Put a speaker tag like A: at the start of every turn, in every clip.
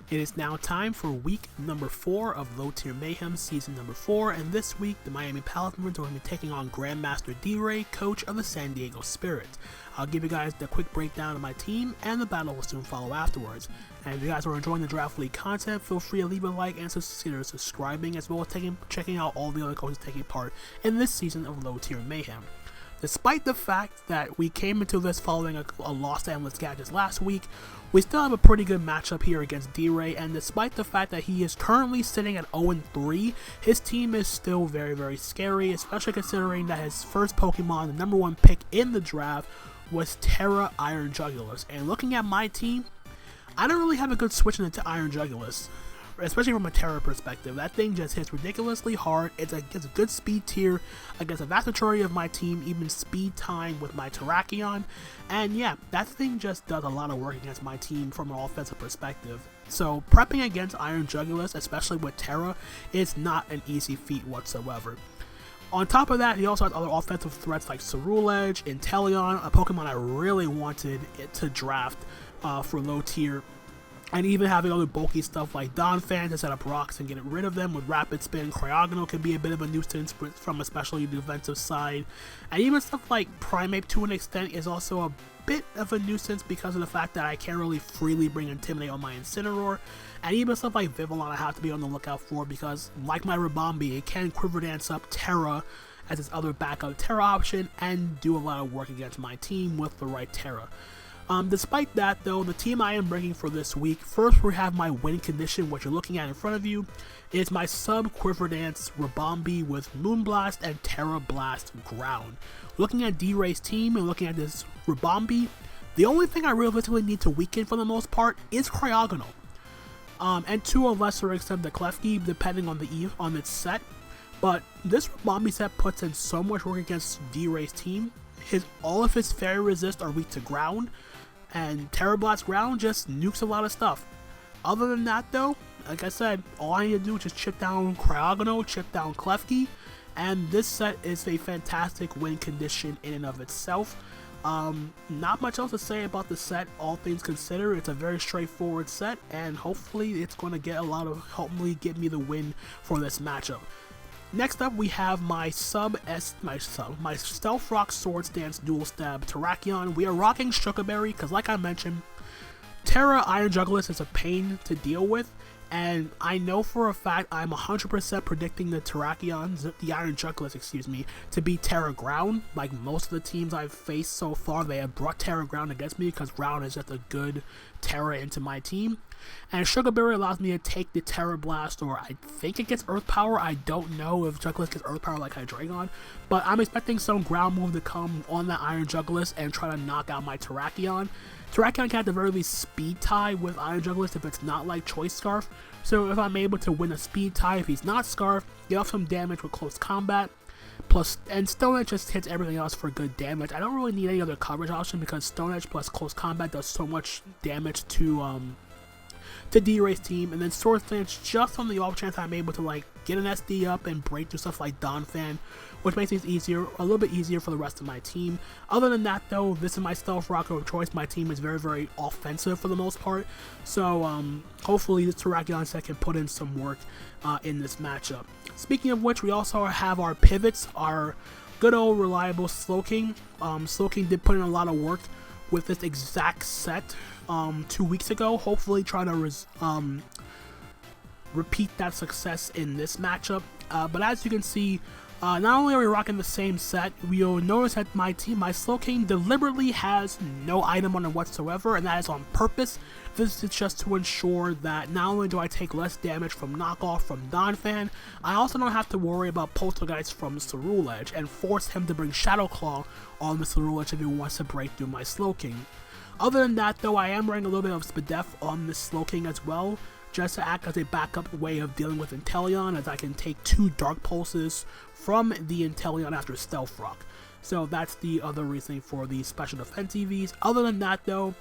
A: It is now time for week number 4 of Low Tier Mayhem season number 4, and this week the Miami Palafins are going to be taking on Grandmaster D.Rey, coach of the San Diego Spirit. I'll give you guys the quick breakdown of my team, and the battle will soon follow afterwards. And if you guys are enjoying the Draft League content, feel free to leave a like and consider subscribing, as well as checking out all the other coaches taking part in this season of Low Tier Mayhem. Despite the fact that we came into this following a loss to Endless Gadgets last week, we still have a pretty good matchup here against D.Rey, and despite the fact that he is currently sitting at 0-3, his team is still very, very scary, especially considering that his first Pokemon, the #1 pick in the draft, was Terra Iron Jugulus. And looking at my team, I don't really have a good switch into Iron Jugulus, especially from a Terra perspective. That thing just hits ridiculously hard. It's a good speed tier against a vast majority of my team, even speed time with my Terrakion. And yeah, that thing just does a lot of work against my team from an offensive perspective. So prepping against Iron Jugulus, especially with Terra, is not an easy feat whatsoever. On top of that, he also has other offensive threats like Ceruledge, Inteleon, a Pokemon I really wanted it to draft for low tier. And even having other bulky stuff like Donphan to set up rocks and get rid of them with Rapid Spin. Cryogonal can be a bit of a nuisance from especially the defensive side. And even stuff like Primeape to an extent is also a bit of a nuisance because of the fact that I can't really freely bring Intimidate on my Incineroar. And even stuff like Vivillon I have to be on the lookout for because, like my Ribombee, it can Quiver Dance up Terra as its other backup Terra option and do a lot of work against my team with the right Terra. Despite that though, the team I am bringing for this week, first we have my win condition, what you're looking at in front of you, is my sub Quiver Dance Ribombee with Moonblast and Terra Blast Ground. Looking at D.Rey's team and looking at this Ribombee, the only thing I realistically need to weaken for the most part is Cryogonal. And to a lesser extent the Klefki, depending on its set. But this Ribombee set puts in so much work against D.Rey's team. All of his Fairy Resist are weak to ground, and Terra Blast Ground just nukes a lot of stuff. Other than that though, like I said, all I need to do is just chip down Cryogonal, chip down Klefki, and this set is a fantastic win condition in and of itself. Not much else to say about the set, all things considered. It's a very straightforward set, and hopefully it's going to hopefully get me the win for this matchup. Next up, we have my Stealth Rock Swords Dance Dual Stab Terrakion. We are rocking Sugar Berry because, like I mentioned, Terra Iron Jugulus is a pain to deal with, and I know for a fact I'm 100% predicting the Iron Jugulus, excuse me, to be Terra Ground. Like most of the teams I've faced so far, they have brought Terra Ground against me because Ground is just a good Terra into my team. And Sugar Berry allows me to take the Terra Blast, or I think it gets Earth Power. I don't know if Jugulus gets Earth Power like Hydreigon, but I'm expecting some ground move to come on that Iron Jugulus and try to knock out my Terrakion. Terrakion can at the very least speed tie with Iron Jugulus if it's not like Choice Scarf. So if I'm able to win a speed tie, if he's not Scarf, get off some damage with close combat. And Stone Edge just hits everything else for good damage. I don't really need any other coverage option because Stone Edge plus close combat does so much damage to D.Rey's team, and then Sword Dance just on the off chance I'm able to like get an SD up and break through stuff like Donphan, which makes things a little bit easier for the rest of my team. Other than that though, this is my Stealth Rocker of choice. My team is very, very offensive for the most part, so hopefully this Terrakion set can put in some work in this matchup. Speaking of which, we also have our pivots, our good old reliable Slowking. Slowking did put in a lot of work with this exact set 2 weeks ago, hopefully trying to repeat that success in this matchup. But as you can see, not only are we rocking the same set, you'll notice that my Slowking deliberately has no item on it whatsoever, and that is on purpose. This is just to ensure that not only do I take less damage from knockoff from Donphan, I also don't have to worry about Poltergeist from Ceruledge and force him to bring Shadow Claw on the Ceruledge if he wants to break through my Slowking. Other than that though, I am running a little bit of Spadef on this Slowking as well, just to act as a backup way of dealing with Inteleon, as I can take 2 Dark Pulses from the Inteleon after Stealth Rock. So that's the other reason for the special defense EVs. Other than that though,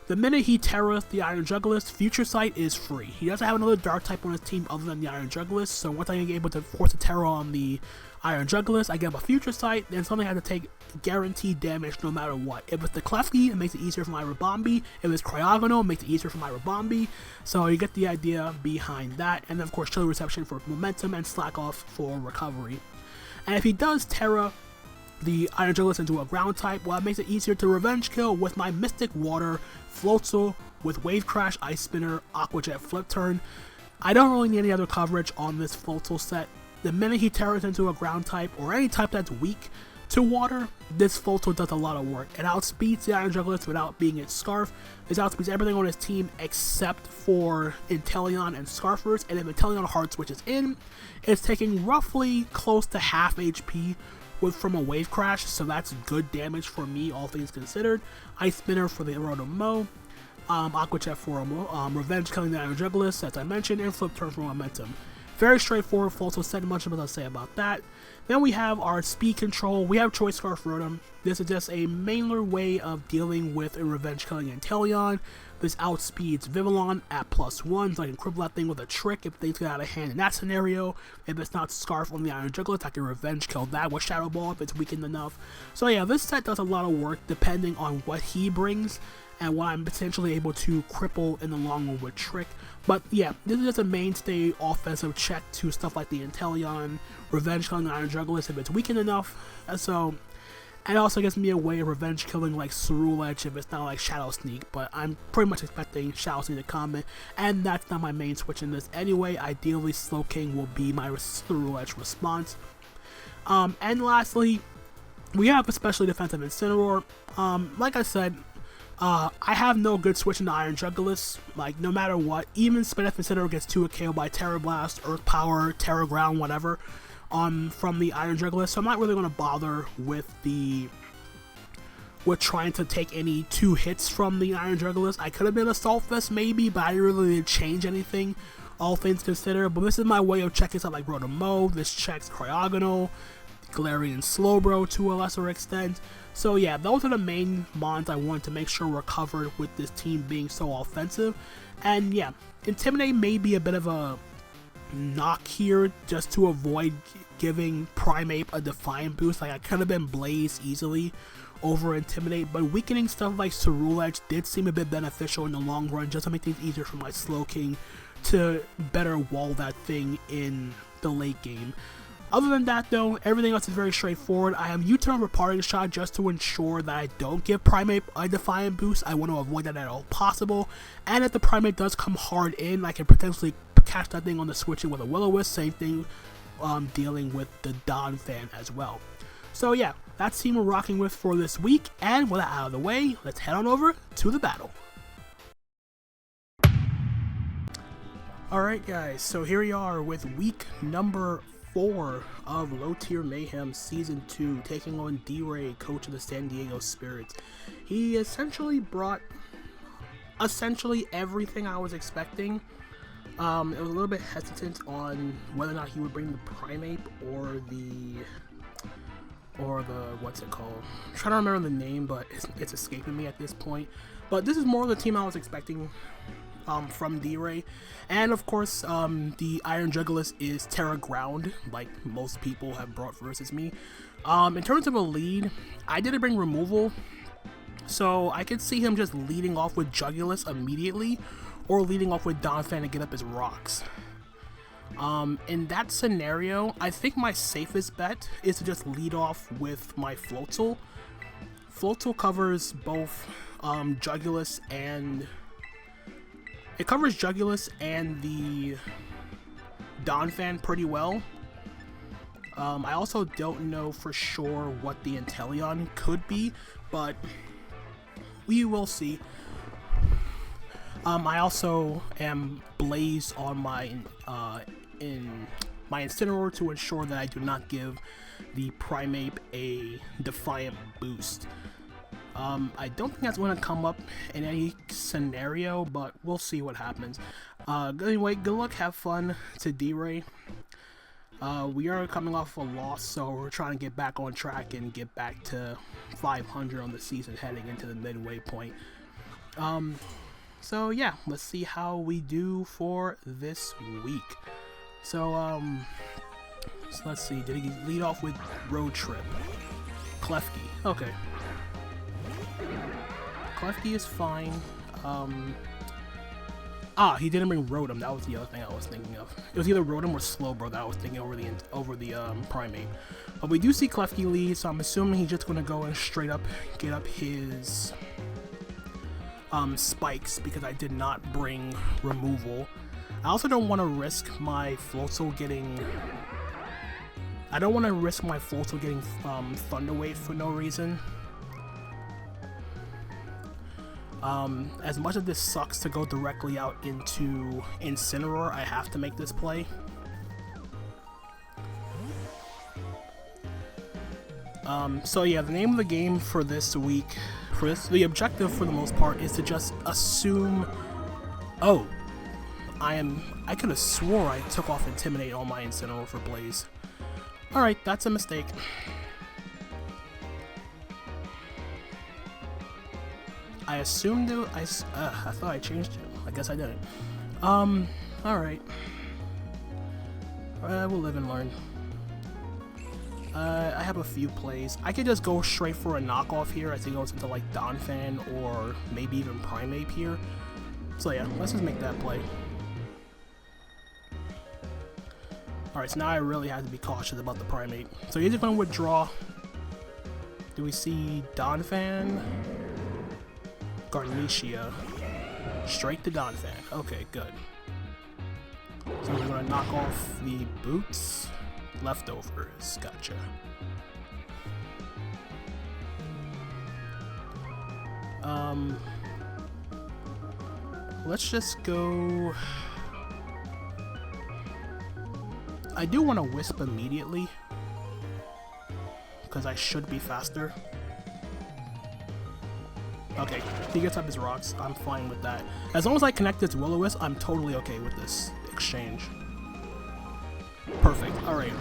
A: The minute he terras the Iron Jugglist, Future Sight is free. He doesn't have another Dark type on his team other than the Iron Jugglist, so once I'm able to force a terror on the Iron Jugglist, I get a Future Sight, then something has to take guaranteed damage no matter what. If it's the Klefki, it makes it easier for my Rabombi. If it's Cryogonal, it makes it easier for my Rabombi. So you get the idea behind that, and then of course Chilly Reception for momentum and Slack Off for recovery. And if he does terra the Iron Jugglist into a ground type, well, it makes it easier to revenge kill with my Mystic Water, Floatzel, with Wave Crash, Ice Spinner, Aqua Jet Flip Turn. I don't really need any other coverage on this Floatzel set. The minute he terras into a ground type, or any type that's weak to water, this Floatzel does a lot of work. It outspeeds the Iron Jugglist without being its Scarf. It outspeeds everything on his team except for Inteleon and Scarfers, and if Inteleon hard switches in, it's taking roughly close to half HP from a Wave Crash, so that's good damage for me, all things considered. Ice Spinner for the Rotom-Mow, Aqua Jet for revenge killing the Iron Jugglist, as I mentioned, and Flip Turn for momentum. Very straightforward, Floatzel set, much of to say about that. Then we have our speed control. We have Choice Scarf Rotom. This is just a mainler way of dealing with a revenge killing Inteleon. This outspeeds Vivillon at +1, so I can cripple that thing with a trick if things get out of hand in that scenario. If it's not Scarf on the Iron Jugglist, I can revenge kill that with Shadow Ball if it's weakened enough. So yeah, this set does a lot of work depending on what he brings and what I'm potentially able to cripple in the long run with Trick. But yeah, this is just a mainstay offensive check to stuff like the Inteleon, revenge killing the Iron Jugglist if it's weakened enough. So, and it also gives me a way of revenge killing like Cerulege if it's not like Shadow Sneak, but I'm pretty much expecting Shadow Sneak to come in, and that's not my main switch in this anyway. Ideally, Slowking will be my Cerulege response. And lastly, we have especially defensive Incineroar. Like I said, I have no good switch in the Iron Jugglist, like no matter what. Even Spinef Incineroar gets 2 KO by Terra Blast, Earth Power, Terra Ground, whatever, from the Iron Jugglist, so I'm not really going to bother with trying to take any 2 hits from the Iron Jugglist. I could have been Assault Vest maybe, but I didn't really change anything, all things considered. But this is my way of checking stuff like Rotom-Mow. This checks Cryogonal, Galarian Slowbro to a lesser extent. So yeah, those are the main mons I wanted to make sure were covered with this team being so offensive. And yeah, Intimidate may be a bit of a knock here just to avoid giving Primeape a Defiant boost. Like I could have been Blaze easily over Intimidate, but weakening stuff like Cerulege did seem a bit beneficial in the long run just to make things easier for my Slowking to better wall that thing in the late game. Other than that though, everything else is very straightforward. I have U-turn for Parting Shot just to ensure that I don't give Primeape a Defiant boost. I want to avoid that at all possible. And if the Primeape does come hard in, I can potentially catch that thing on the switching with a Will-O-Wisp. Same thing dealing with the Donphan as well. So yeah, that's the team we're rocking with for this week. And with that out of the way, let's head on over to the battle. Alright guys, so here we are with week number 4 of Low Tier Mayhem Season 2, taking on D.Rey, coach of the San Diego Spirits. He essentially brought everything I was expecting. It was a little bit hesitant on whether or not he would bring the Primeape or the what's it called? I'm trying to remember the name, but it's escaping me at this point. But this is more of the team I was expecting from D.Rey. And of course, the Iron Jugglist is Terra Ground, like most people have brought versus me. In terms of a lead, I didn't bring removal, so I could see him just leading off with Jugulus immediately, or leading off with Donphan to get up his rocks. In that scenario, I think my safest bet is to just lead off with my Floatzel. Floatzel covers both Jugulus and... It covers Jugulus and the Donphan pretty well. I also don't know for sure what the Inteleon could be, but we will see. I also am Blaze on my Incineroar to ensure that I do not give the Primeape a Defiant boost. I don't think that's going to come up in any scenario, but we'll see what happens. Anyway, good luck, have fun to D.Rey. We are coming off a loss, so we're trying to get back on track and get back to 500 on the season heading into the midway point. So yeah, let's see how we do for this week. So let's see, did he lead off with Road Trip? Klefki, okay. Klefki is fine. He didn't bring Rotom, that was the other thing I was thinking of. It was either Rotom or Slowbro that I was thinking over the Primate. But we do see Klefki lead, so I'm assuming he's just gonna go and straight up get up his spikes, because I did not bring removal. I also don't want to risk my Floatzel getting... Thunder Wave for no reason. As much as this sucks to go directly out into Incineroar, I have to make this play. So yeah, the name of the game for this week, the objective for the most part is to just assume, oh, I could have swore I took off Intimidate on my Incineroar for Blaze. Alright, that's a mistake. I assumed it, I thought I changed it. I guess I didn't. Alright. We'll live and learn. I have a few plays. I could just go straight for a knockoff here. I think it goes into like Donphan or maybe even Primeape here. So yeah, let's just make that play. Alright, so now I really have to be cautious about the Primeape. So he's just going to withdraw. Do we see Donphan? Garnicia. Straight to Donphan. Okay, good. So we're going to knock off the boots. Leftovers. Gotcha. Let's just go... I do want to Wisp immediately, because I should be faster. Okay, he gets up his rocks. I'm fine with that. As long as I connect it to Will-O-Wisp, I'm totally okay with this exchange. Perfect. Alright.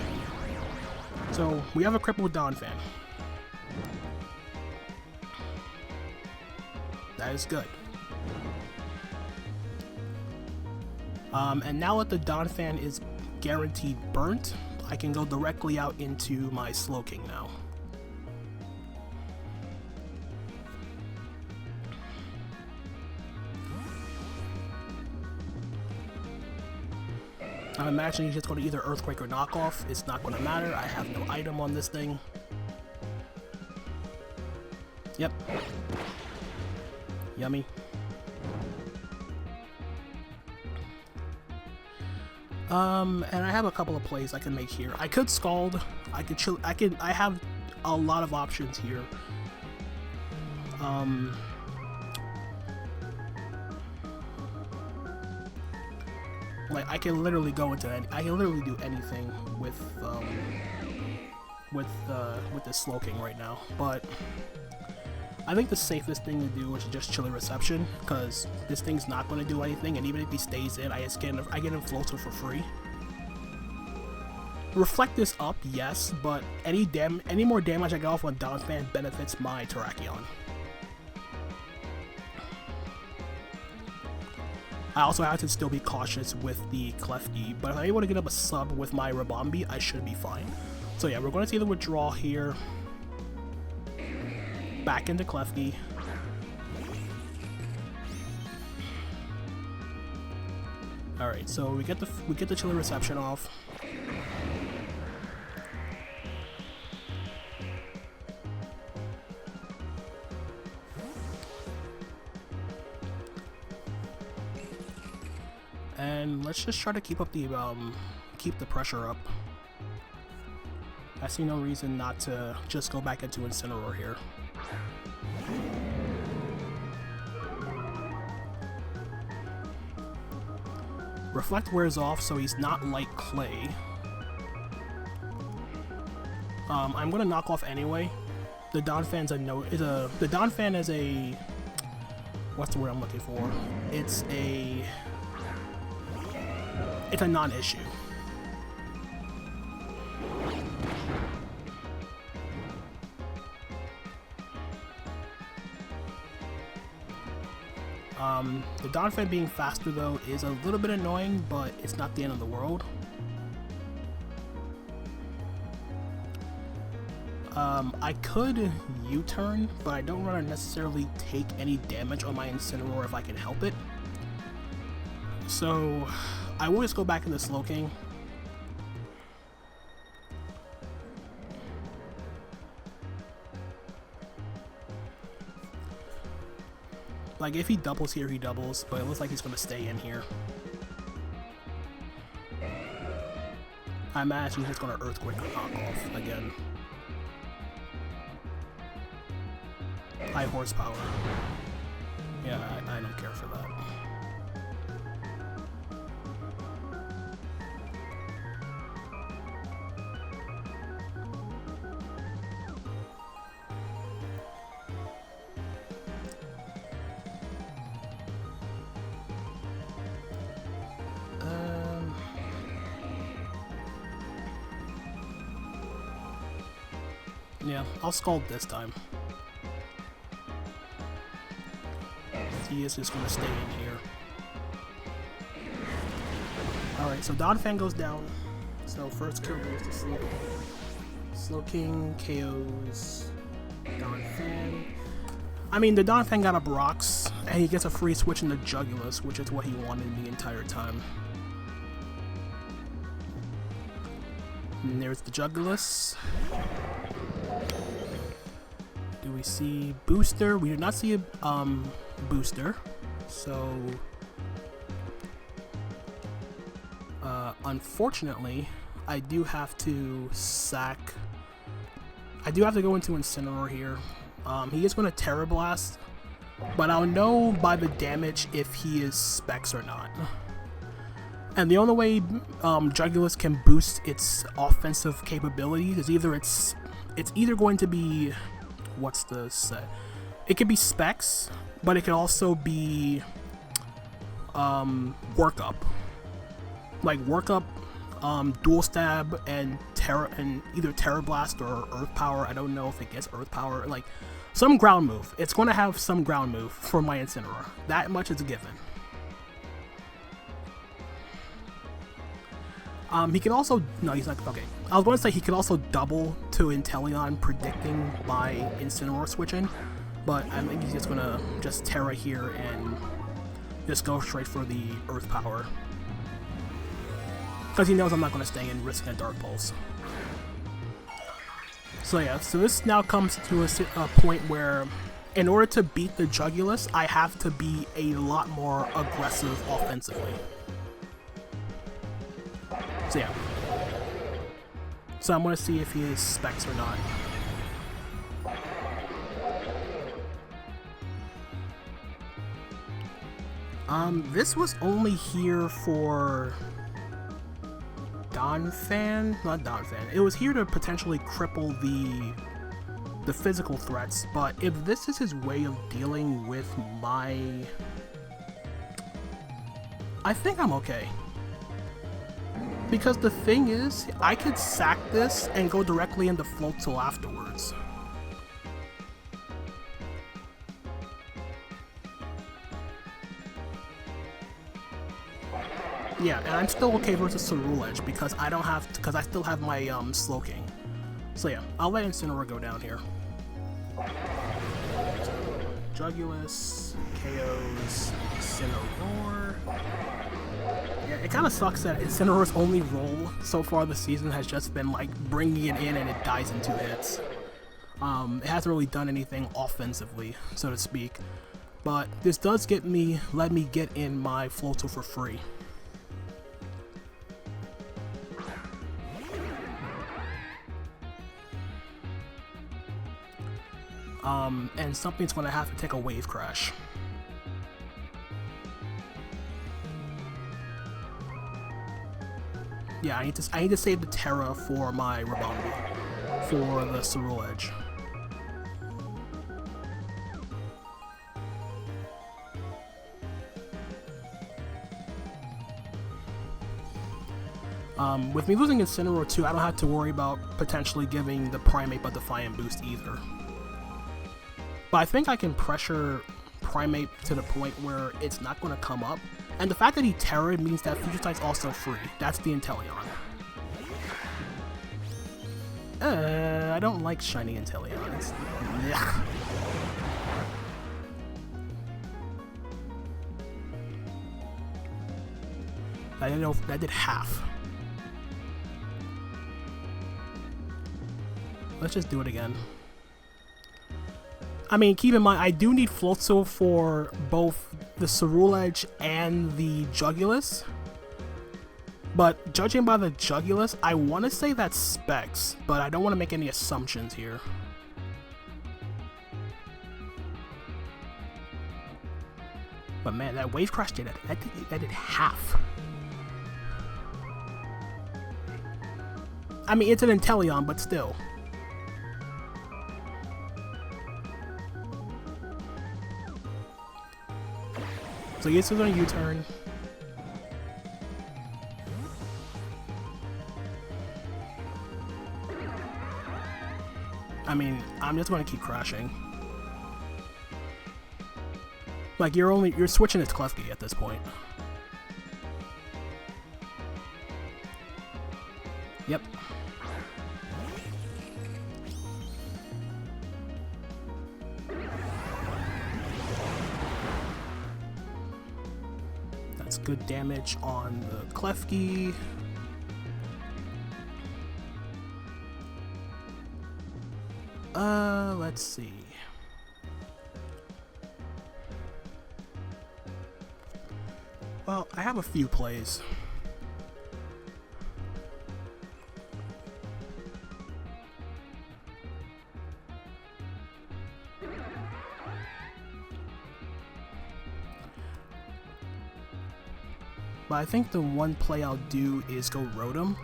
A: So, we have a cripple with Donphan. That is good. And now that the Donphan is guaranteed burnt, I can go directly out into my Slowking now. I'm imagining he's just going to either Earthquake or Knock Off. It's not going to matter. I have no item on this thing. Yep. Yummy. And I have a couple of plays I can make here. I could Scald. I could chill. I have a lot of options here. Like I can literally go into any. I can literally do anything with this Slowking right now. But I think the safest thing to do is just Chilly Reception, because this thing's not going to do anything, and even if he stays in, I get him Floatzel for free. Reflect this up, yes, but any more damage I get off on Donphan benefits my Terrakion. I also have to still be cautious with the Klefki, but if I'm able to get up a sub with my Ribombee, I should be fine. So yeah, we're going to see the withdrawal here. Back into Klefki. Alright, so we get the Chilly Reception off. And let's just try to keep up the pressure up. I see no reason not to just go back into Incineroar here. Reflect wears off, so he's not like Clay. I'm gonna knock off anyway. The Donphan's the Donphan is a, what's the word I'm looking for? It's a non-issue. The Donphan being faster though is a little bit annoying, but it's not the end of the world. I could U-turn, but I don't want to necessarily take any damage on my Incineroar if I can help it. So I will just go back into Slowking. Like, if he doubles here, he doubles, but it looks like he's going to stay in here. I imagine he's just going to Earthquake or knock off again. High horsepower. Yeah, I don't care for that. Yeah, I'll Scald this time. He is just going to stay in here. Alright, so Donphan goes down. So first kill goes to Slowking. Slowking KOs Donphan. I mean, the Donphan got up rocks, and he gets a free switch into Jugulis, which is what he wanted the entire time. And there's the Jugulis. Do we see Booster? We do not see a Booster. So unfortunately, I do have to sack. I do have to go into Incineroar here. He is going to Terra Blast, but I'll know by the damage if he is Specs or not. And the only way Jugulis can boost its offensive capabilities is either it's either going to be, what's the set? It could be Specs, but it could also be Work Up. Like Work Up, Dual Stab, and either Terra Blast or Earth Power. I don't know if it gets Earth Power. Like some ground move. It's going to have some ground move for my Incineroar. That much is a given. He can also, no, he's not, okay. I was going to say he could also double to Inteleon, predicting my Incineroar switching, but I think he's just going to just Terra here and just go straight for the Earth Power. Because he knows I'm not going to stay in risking a Dark Pulse. So yeah, so this now comes to a point where in order to beat the Jugulis, I have to be a lot more aggressive offensively. So yeah. So I'm going to see if he is Specs or not. This was only here for Donphan? Not Donphan. It was here to potentially cripple the physical threats, but if this is his way of dealing with my... I think I'm okay. Because the thing is, I could sack this and go directly into Floatzel afterwards. Yeah, and I'm still okay versus Ceruledge because I don't have, because I still have my Slowking. So yeah, I'll let Incineroar go down here. Jugulis, KOs, Incineroar. Yeah, it kind of sucks that Incineroar's only role so far this season has just been like bringing it in and it dies in 2 hits. It hasn't really done anything offensively, so to speak. But this does let me get in my Floatzel for free. And something's going to have to take a Wave Crash. Yeah, I need to save the Terra for my Rabombi, for the Ceruledge. With me losing Incineroar too, I don't have to worry about potentially giving the Primate but Defiant boost either. But I think I can pressure Primate to the point where it's not going to come up. And the fact that he Terrored means that Future Sight's also free. That's the Inteleon. I don't like shiny Inteleons. Ugh. I didn't know if that did half. Let's just do it again. I mean, keep in mind, I do need Floatzel for both the Ceruledge and the Jugulus. But judging by the Jugulus, I want to say that's Specs, but I don't want to make any assumptions here. But man, that Wave Crash did it. That did half. I mean, it's an Inteleon, but still. So he gets on a U-turn. I mean, I'm just going to keep crashing. Like, you're switching it to Klefki at this point. Yep. That's good damage on the Klefki. Let's see. Well, I have a few plays. But I think the one play I'll do is go Rotom.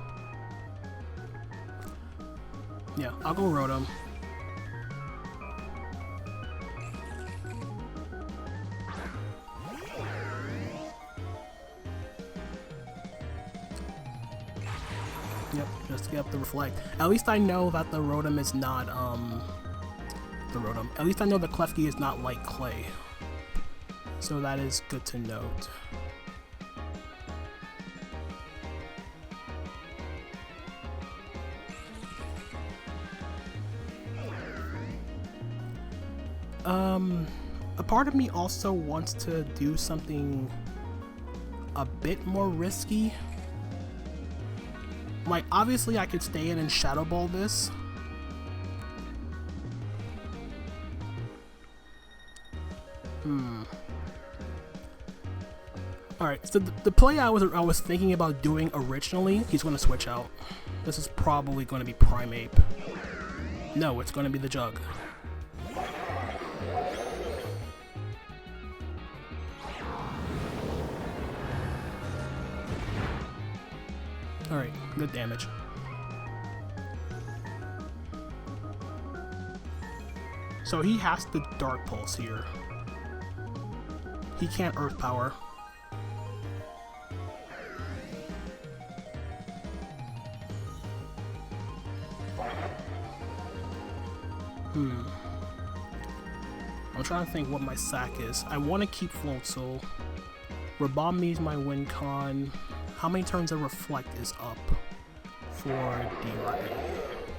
A: Yeah, I'll go Rotom. Yep, just to get up the Reflect. At least I know that the Rotom is not, At least I know the Klefki is not like Clay. So that is good to note. A part of me also wants to do something a bit more risky. Like, obviously I could stay in and Shadow Ball this. Alright, so the play I was thinking about doing originally, he's going to switch out. This is probably going to be Primeape. No, it's going to be the Jug. Alright, good damage. So he has the Dark Pulse here. He can't Earth Power. I'm trying to think what my sack is. I want to keep Floatzel. Rabami is my win con. How many turns of Reflect is up for D.Rey?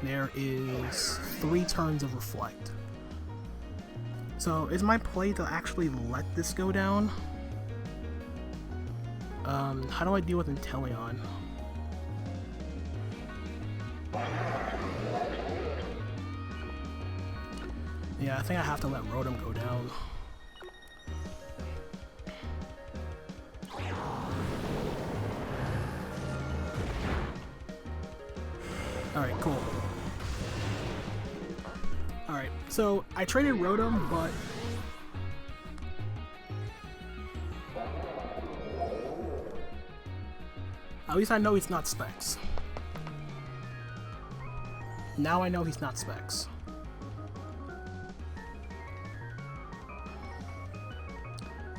A: There is 3 turns of Reflect. So is my play to actually let this go down? How do I deal with Inteleon? Yeah, I think I have to let Rotom go down. Alright, cool. Alright, so I traded Rotom, but at least I know he's not Specs. Now I know he's not Specs.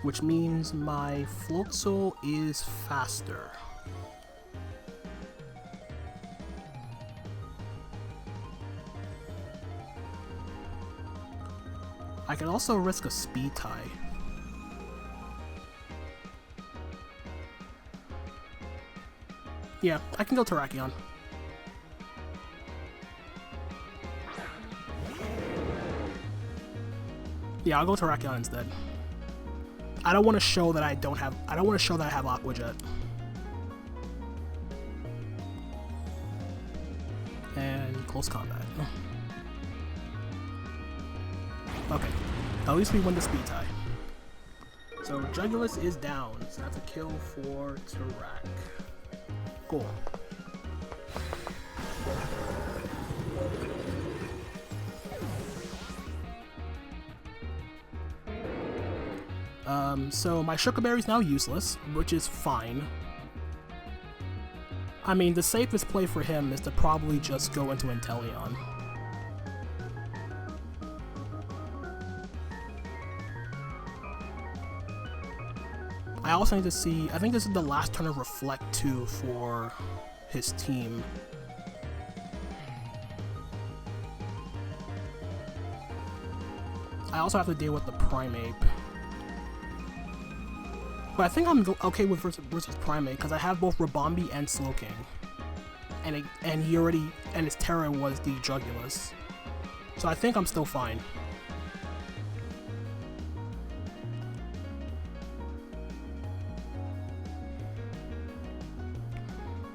A: Which means my Floatzel is faster. I can also risk a Speed Tie. Yeah, I can go Terrakion. Yeah, I'll go Terrakion instead. I don't want to show that I don't have. I don't want to show that I have Aqua Jet. And close combat. Okay, at least we win the speed tie. So Jugulus is down, so that's a kill for Tarak. Cool. So my Sugar Berry is now useless, which is fine. I mean, the safest play for him is to probably just go into Inteleon. I also need to see, I think this is the last turn of Reflect 2 for his team. I also have to deal with the Primeape. But I think I'm okay with versus Primeape because I have both Ribombee and Slowking. And he already, and his Terra was the Jugulus. So I think I'm still fine.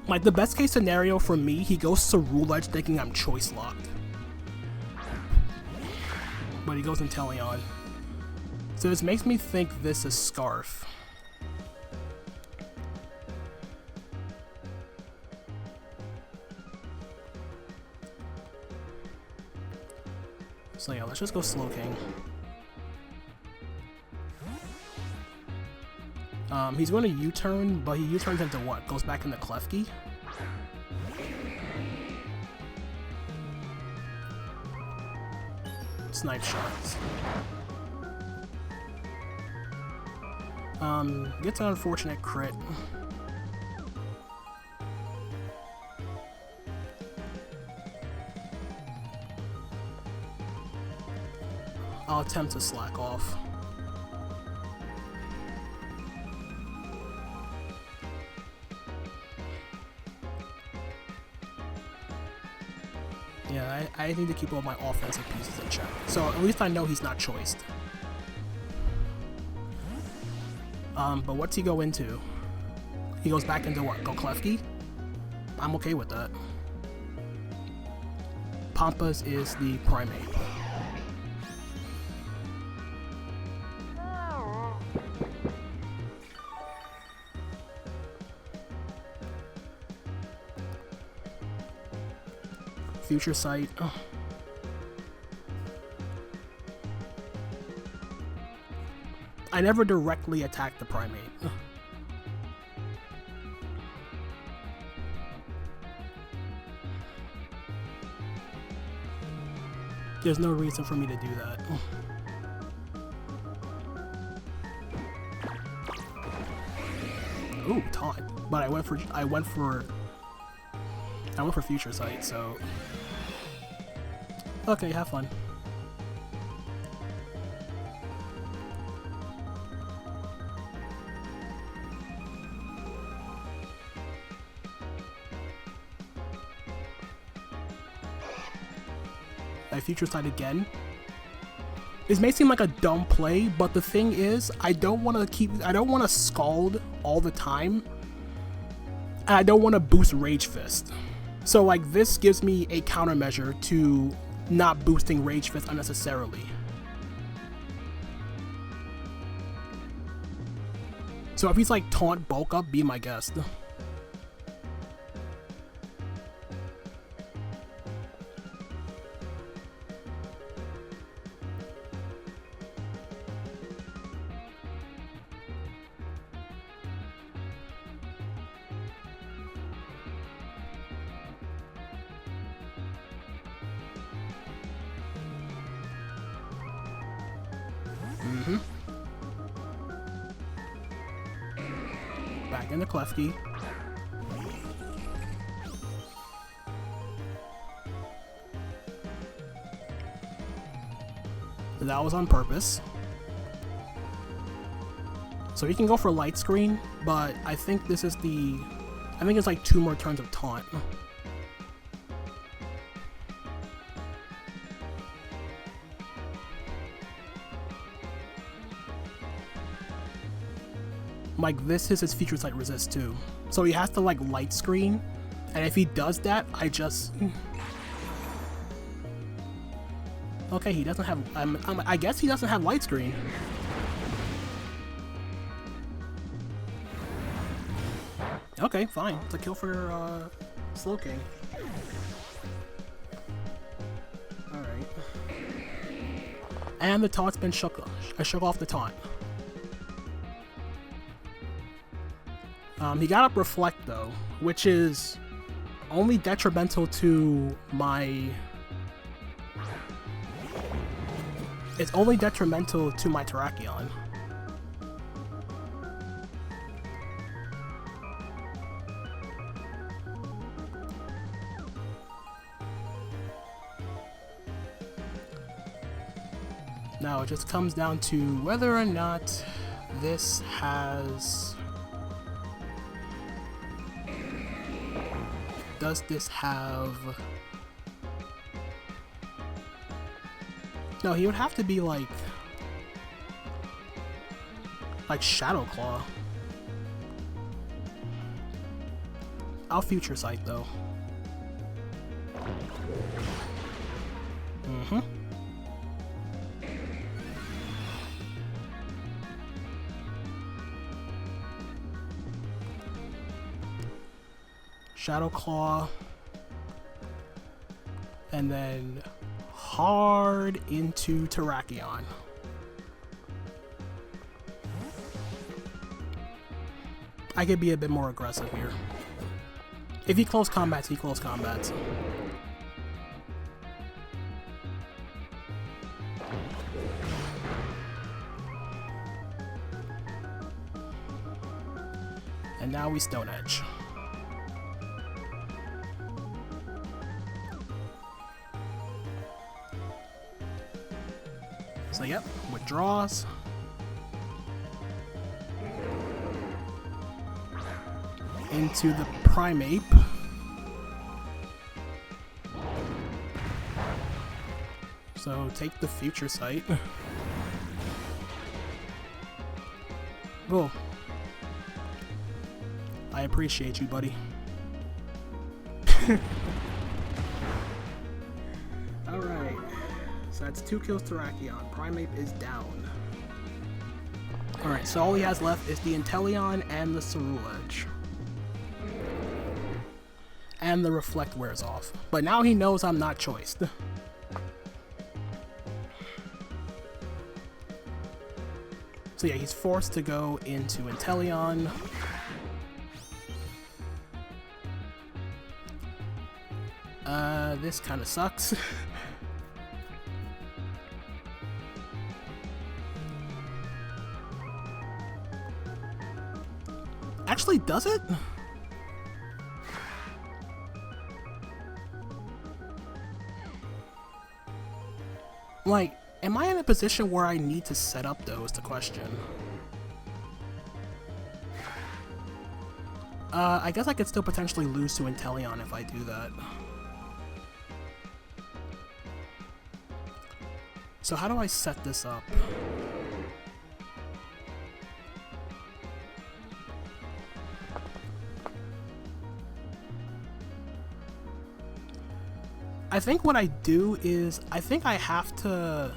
A: Like, the best case scenario for me, he goes Ceruledge thinking I'm Choice Locked. But he goes Inteleon. So this makes me think this is Scarf. So yeah, let's just go Slowking. He's going to U-turn, but he U-turns into what? Goes back into Klefki? Snipe shots. Gets an unfortunate crit. I'll attempt to slack off. Yeah, I need to keep all my offensive pieces in check. So at least I know he's not choiced. But what's he go into? He goes back into what? Go Klefki? I'm okay with that. Pampas is the Primeape. Future Sight. Oh. I never directly attacked the Primeape. Ugh. There's no reason for me to do that. Ooh, taunt. But I went for Future Sight, so okay, have fun. I Future Sight again. This may seem like a dumb play, but the thing is, I don't want to Scald all the time, and I don't want to boost Rage Fist. So like this gives me a countermeasure to not boosting Rage Fist unnecessarily. So if he's like Taunt Bulk Up, be my guest. Back into Klefki. That was on purpose. So he can go for Light Screen, but I think this is the I think it's like 2 more turns of taunt. Like, this is his feature sight resist too. So he has to like light screen, and if he does that, I just... Okay, he doesn't have... I guess he doesn't have light screen. Okay, fine. It's a kill for Slowking. Alright. And the taunt's been shook off. I shook off the taunt. He got up Reflect though, which is only detrimental to my... It's only detrimental to my Terrakion. Now it just comes down to whether or not this has... Does this have... No, he would have to be like Shadow Claw. I'll Future Sight though. Shadow Claw, and then hard into Terrakion. I could be a bit more aggressive here. If he close combats, he close combats. And now we Stone Edge. So yep, withdraws. Into the Primeape. So take the Future Sight. Oh. I appreciate you, buddy. Alright. So that's 2 kills Terrakion. Primeape is down. Alright, so all he has left is the Inteleon and the Cerulege. And the Reflect wears off. But now he knows I'm not choiced. So yeah, he's forced to go into Inteleon. This kind of sucks. Actually, does it? Like, am I in a position where I need to set up though is the question. I guess I could still potentially lose to Inteleon if I do that. So how do I set this up? I think what I do is, I think I actually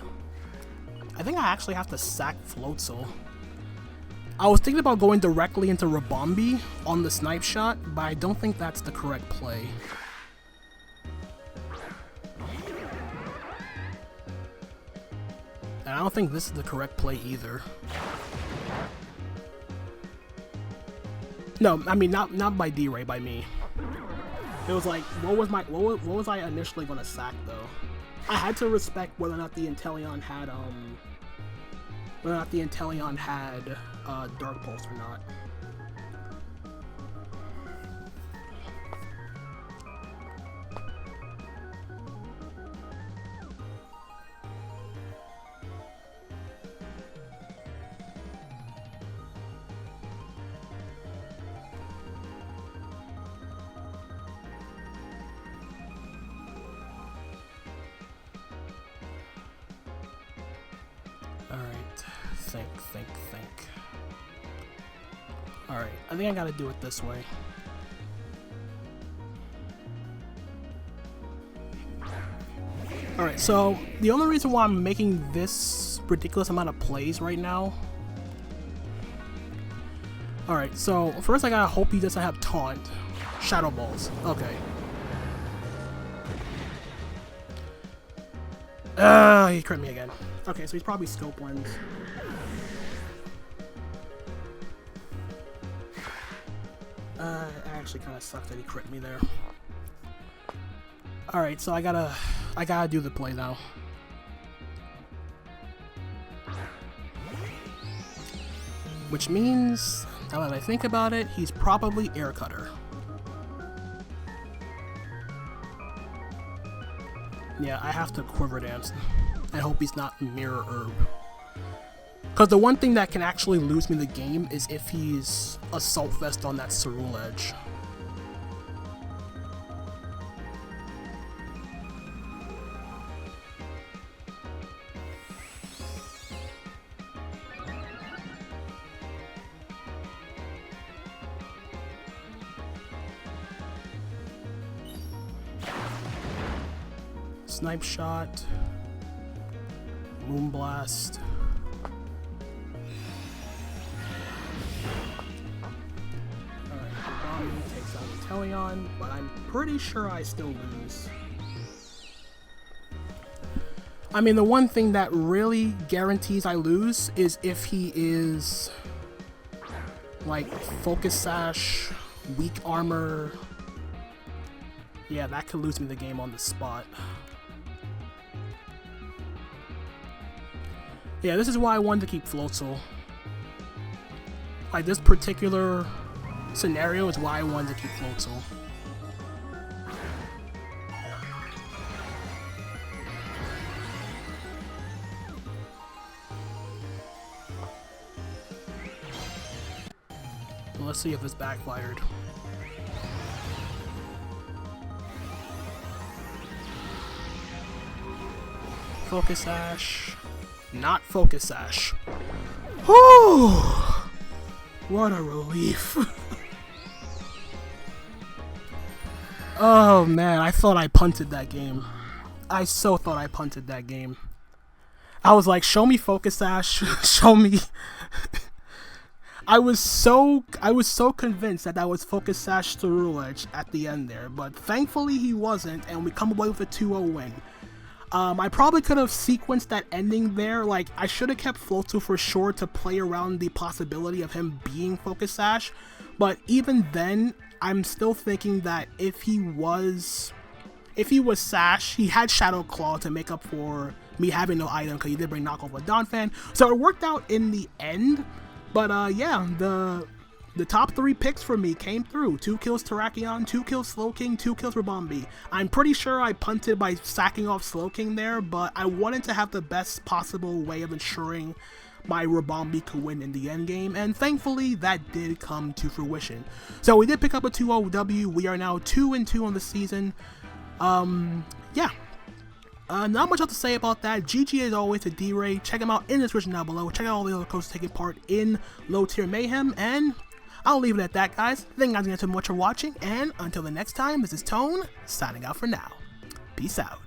A: have to sack Floatzel. I was thinking about going directly into Rabombi on the snipe shot, but I don't think that's the correct play. And I don't think this is the correct play either. No, I mean not by D.Rey, by me. It was like, what was I initially gonna sack though? I had to respect whether or not the Inteleon had Dark Pulse or not. think. Alright, I think I gotta do it this way. Alright, so the only reason why I'm making this ridiculous amount of plays right now. Alright, so first I gotta hope he doesn't have taunt. Shadow balls. Okay. He crit me again. Okay, so he's probably scope lens. It actually kind of sucked that he crit me there. Alright, so I gotta do the play now. Which means, now that I think about it, he's probably air cutter. Yeah, I have to quiver dance. I hope he's not mirror herb. Because the one thing that can actually lose me the game is if he's assault vest on that Cerule edge. Snipe shot, Moonblast. Alright, Bomb takes out Inteleon, but I'm pretty sure I still lose. I mean, the one thing that really guarantees I lose is if he is like Focus Sash, weak armor. Yeah, that could lose me the game on the spot. Yeah, this is why I wanted to keep Floatzel. Like, this particular scenario is why I wanted to keep Floatzel. Well, let's see if this backfired. Focus Sash. Not Focus Sash. Whew! What a relief. Oh man, I thought I punted that game. I so thought I punted that game. I was like, show me Focus Sash, show me. I was so convinced that was Focus Sash Cerule Edge at the end there, but thankfully he wasn't, and we come away with a 2-0 win. I probably could have sequenced that ending there. Like, I should have kept Floatzel for sure to play around the possibility of him being Focus Sash, but even then, I'm still thinking that if he was Sash, he had Shadow Claw to make up for me having no item, because he did bring knockoff with Donphan, so it worked out in the end. But yeah, the top 3 picks for me came through. 2 kills Terrakion, 2 kills Slowking, 2 kills Rabombi. I'm pretty sure I punted by sacking off Slowking there, but I wanted to have the best possible way of ensuring my Rabombi could win in the end game, and thankfully that did come to fruition. So we did pick up a 2-0 W. We are now 2-2 on the season. Yeah. Not much else to say about that. GG as always to D.Rey. Check him out in the description down below. Check out all the other coaches taking part in low tier Mayhem, and I'll leave it at that, guys. Thank you guys again so much for watching, and until the next time, this is Tone, signing out for now. Peace out.